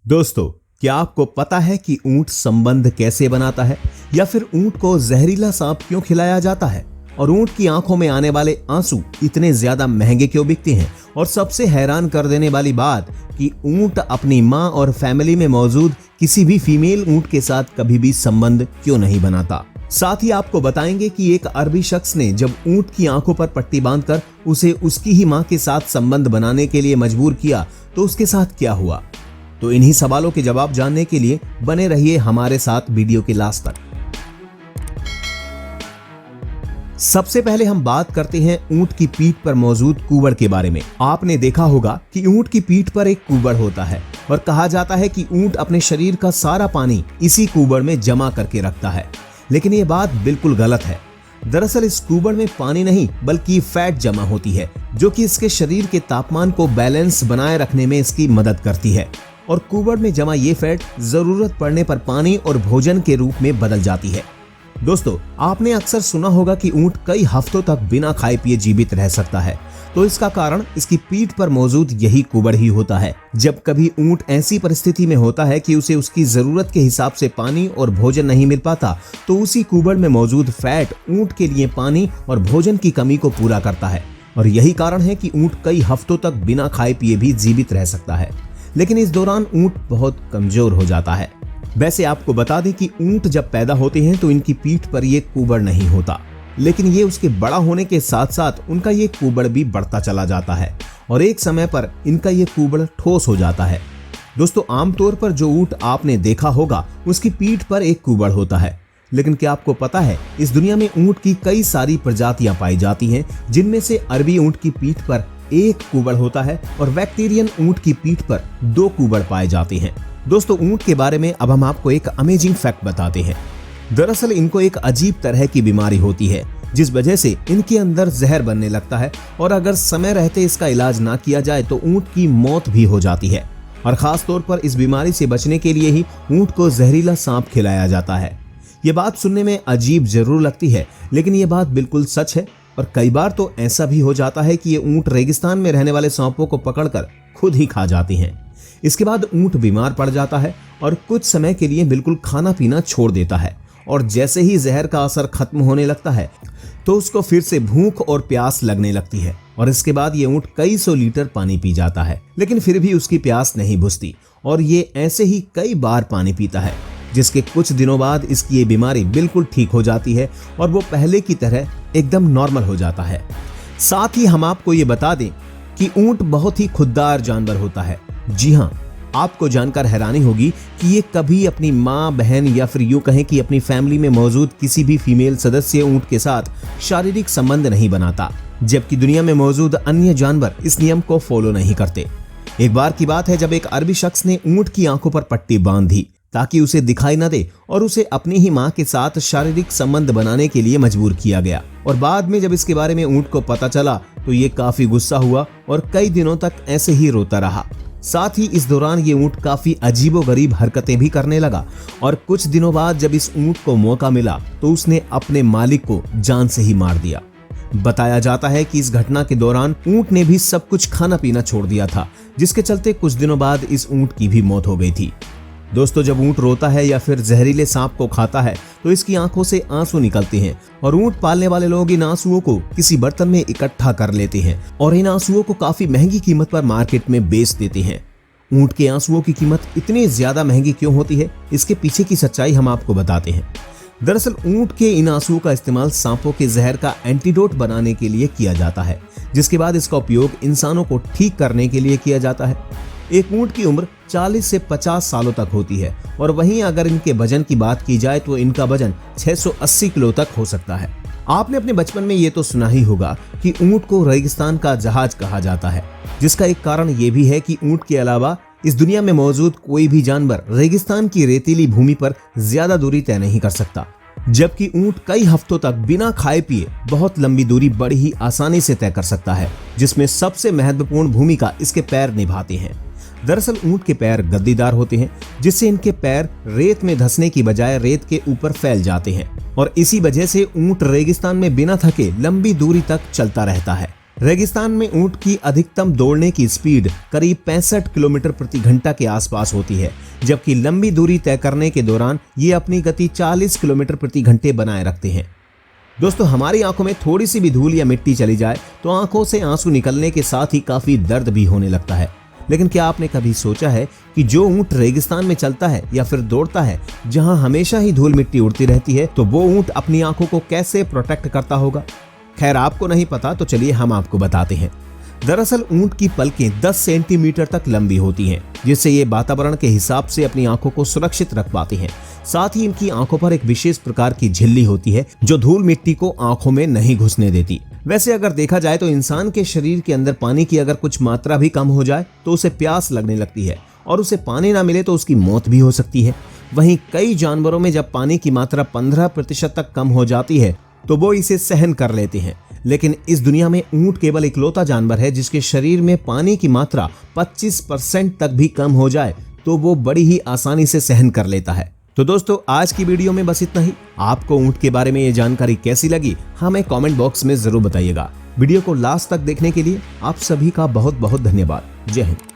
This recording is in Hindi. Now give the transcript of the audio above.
दोस्तों, क्या आपको पता है कि ऊंट संबंध कैसे बनाता है, या फिर ऊंट को जहरीला सांप क्यों खिलाया जाता है, और ऊंट की आंखों में आने वाले आंसू इतने ज्यादा महंगे क्यों बिकते हैं, और सबसे हैरान कर देने वाली बात कि ऊंट अपनी मां और फैमिली में मौजूद किसी भी फीमेल ऊंट के साथ कभी भी संबंध क्यों नहीं बनाता। साथ ही आपको बताएंगे कि एक अरबी शख्स ने जब ऊंट की आंखों पर पट्टी बांधकर उसे उसकी ही मां के साथ संबंध बनाने के लिए मजबूर किया तो उसके साथ क्या हुआ। तो इन्हीं सवालों के जवाब जानने के लिए बने रहिए हमारे साथ वीडियो के लास्ट तक। सबसे पहले हम बात करते हैं ऊंट की पीठ पर मौजूद कूबड़ के बारे में। आपने देखा होगा कि ऊंट की पीठ पर एक कूबड़ होता है और कहा जाता है कि ऊंट अपने शरीर का सारा पानी इसी कूबड़ में जमा करके रखता है, लेकिन ये बात बिल्कुल गलत है। दरअसल इस कूबड़ में पानी नहीं बल्कि फैट जमा होती है, जो कि इसके शरीर के तापमान को बैलेंस बनाए रखने में इसकी मदद करती है, और कूबड़ में जमा ये फैट जरूरत पड़ने पर पानी और भोजन के रूप में बदल जाती है। दोस्तों, आपने अक्सर सुना होगा कि ऊंट कई हफ्तों तक बिना खाए पिए जीवित रह सकता है, तो इसका कारण इसकी पीठ पर मौजूद यही कूबड़ ही होता है। जब कभी ऊंट ऐसी परिस्थिति में होता है कि उसे उसकी जरूरत के हिसाब से पानी और भोजन नहीं मिल पाता, तो उसी कूबड़ में मौजूद फैट ऊंट के लिए पानी और भोजन की कमी को पूरा करता है, और यही कारण है कि ऊंट कई हफ्तों तक बिना खाए पिए भी जीवित रह सकता है। लेकिन इस दौरान ऊंट बहुत कमजोर हो जाता है। वैसे आपको बता दें कि ऊंट जब पैदा होते हैं तो इनकी पीठ पर ये कूबड़ नहीं होता, लेकिन ये उसके बड़ा होने के साथ साथ उनका ये कूबड़ भी बढ़ता चला जाता है, और एक समय पर इनका ये कूबड़ ठोस हो जाता है। दोस्तों, आमतौर पर जो ऊंट आपने देखा होगा उसकी पीठ पर एक कूबड़ होता है, लेकिन क्या आपको पता है इस दुनिया में ऊंट की कई सारी प्रजातियां पाई जाती हैं, जिनमें से अरबी ऊंट की पीठ पर एक कूबड़ होता है और बैक्टीरियन ऊंट की पीठ पर 2 कूबड़ पाए जाते हैं। दोस्तों, ऊंट के बारे में अब हम आपको एक अमेजिंग फैक्ट बताते हैं। दरअसल इनको एक अजीब तरह की बीमारी होती है, जिस वजह से इनके अंदर जहर बनने लगता है, और अगर समय रहते इसका इलाज ना किया जाए तो ऊंट की मौत भी हो जाती है। और खास तौर पर इस बीमारी से बचने के लिए ही ऊंट को जहरीला सांप खिलाया जाता है। ये बात सुनने में अजीब जरूर लगती है, लेकिन ये बात बिल्कुल सच है, और कई बार तो ऐसा भी हो जाता है कि ये ऊंट रेगिस्तान में रहने वाले सांपों को पकड़कर खुद ही खा जाती हैं। इसके बाद ऊंट बीमार पड़ जाता है और कुछ समय के लिए बिल्कुल खाना पीना छोड़ देता है, और जैसे ही जहर का असर खत्म होने लगता है तो उसको फिर से भूख और प्यास लगने लगती है, और इसके बाद ये ऊंट कई 100 लीटर पानी पी जाता है, लेकिन फिर भी उसकी प्यास नहीं बुझती, और ये ऐसे ही कई बार पानी पीता है, जिसके कुछ दिनों बाद इसकी ये बीमारी बिल्कुल ठीक हो जाती है और वो पहले की तरह एकदम नॉर्मल हो जाता है। साथ ही हम आपको ये बता दें कि ऊंट बहुत ही खुददार जानवर होता है। जी हाँ, आपको जानकर हैरानी होगी कि ये कभी अपनी माँ, बहन या फिर यूं कहें कि अपनी फैमिली में मौजूद किसी भी फीमेल सदस्य ऊंट के साथ शारीरिक संबंध नहीं बनाता, जबकि दुनिया में मौजूद अन्य जानवर इस नियम को फॉलो नहीं करते। एक बार की बात है जब एक अरबी शख्स ने ऊंट की आंखों पर पट्टी बांध दी ताकि उसे दिखाई न दे, और उसे अपनी ही मां के साथ शारीरिक संबंध बनाने के लिए मजबूर किया गया। और बाद में जब इसके बारे में ऊंट को पता चला तो ये काफी गुस्सा हुआ और कई दिनों तक ऐसे ही रोता रहा। साथ ही इस दौरान ये ऊंट काफी अजीबोगरीब हरकतें भी करने लगा, और कुछ दिनों बाद जब इस ऊंट को मौका मिला तो उसने अपने मालिक को जान से ही मार दिया। बताया जाता है कि इस घटना के दौरान ऊंट ने भी सब कुछ खाना पीना छोड़ दिया था, जिसके चलते कुछ दिनों बाद इस ऊंट की भी मौत हो गई थी। दोस्तों, जब ऊंट रोता है या फिर जहरीले सांप को खाता है तो इसकी आंखों से आंसू निकलते हैं, और ऊंट पालने वाले लोग इन आंसुओं को किसी बर्तन में इकट्ठा कर लेते हैं और इन आंसुओं को काफी महंगी कीमत पर मार्केट में बेच देते हैं। ऊंट के आंसुओं की कीमत इतनी ज्यादा महंगी क्यों होती है, इसके पीछे की सच्चाई हम आपको बताते हैं। दरअसल ऊंट के इन आंसुओं का इस्तेमाल सांपों के जहर का एंटीडोट बनाने के लिए किया जाता है, जिसके बाद इसका उपयोग इंसानों को ठीक करने के लिए किया जाता है। एक ऊंट की उम्र 40 से 50 सालों तक होती है, और वहीं अगर इनके वजन की बात की जाए तो इनका वजन 680 किलो तक हो सकता है। आपने अपने बचपन में ये तो सुना ही होगा कि ऊंट को रेगिस्तान का जहाज कहा जाता है, जिसका एक कारण ये भी है कि ऊंट के अलावा इस दुनिया में मौजूद कोई भी जानवर रेगिस्तान की रेतीली भूमि पर ज्यादा दूरी तय नहीं कर सकता, जबकि ऊंट कई हफ्तों तक बिना खाए पिए बहुत लंबी दूरी बड़ी ही आसानी से तय कर सकता है, जिसमें सबसे महत्वपूर्ण भूमिका इसके पैर निभाते हैं। दरअसल ऊंट के पैर गद्दीदार होते हैं, जिससे इनके पैर रेत में धंसने की बजाय रेत के ऊपर फैल जाते हैं, और इसी वजह से ऊंट रेगिस्तान में बिना थके लंबी दूरी तक चलता रहता है। रेगिस्तान में ऊंट की अधिकतम दौड़ने की स्पीड करीब 65 किलोमीटर प्रति घंटा के आसपास होती है, जबकि लंबी दूरी तय करने के दौरान ये अपनी गति 40 किलोमीटर प्रति घंटे बनाए रखते हैं। दोस्तों, हमारी आंखों में थोड़ी सी भी धूल या मिट्टी चली जाए तो आंखों से आंसू निकलने के साथ ही काफी दर्द भी होने लगता है। लेकिन क्या आपने कभी सोचा है कि जो ऊंट रेगिस्तान में चलता है या फिर दौड़ता है, जहां हमेशा ही धूल मिट्टी उड़ती रहती है, तो वो ऊंट अपनी आंखों को कैसे प्रोटेक्ट करता होगा? खैर, आपको नहीं पता तो चलिए हम आपको बताते हैं। दरअसल ऊंट की पलकें 10 सेंटीमीटर तक लंबी होती हैं, जिससे ये वातावरण के हिसाब से अपनी आंखों को सुरक्षित रख पाती हैं। साथ ही इनकी आंखों पर एक विशेष प्रकार की झिल्ली होती है जो धूल मिट्टी को आंखों में नहीं घुसने देती। वैसे अगर देखा जाए तो इंसान के शरीर के अंदर पानी की अगर कुछ मात्रा भी कम हो जाए तो उसे प्यास लगने लगती है और उसे पानी ना मिले तो उसकी मौत भी हो सकती है। वहीं कई जानवरों में जब पानी की मात्रा 15% तक कम हो जाती है तो वो इसे सहन कर लेते हैं। लेकिन इस दुनिया में ऊंट केवल इकलौता जानवर है जिसके शरीर में पानी की मात्रा 25% तक भी कम हो जाए तो वो बड़ी ही आसानी से सहन कर लेता है। तो दोस्तों, आज की वीडियो में बस इतना ही। आपको ऊंट के बारे में ये जानकारी कैसी लगी हमें कमेंट बॉक्स में जरूर बताइएगा। वीडियो को लास्ट तक देखने के लिए आप सभी का बहुत बहुत धन्यवाद। जय हिंद।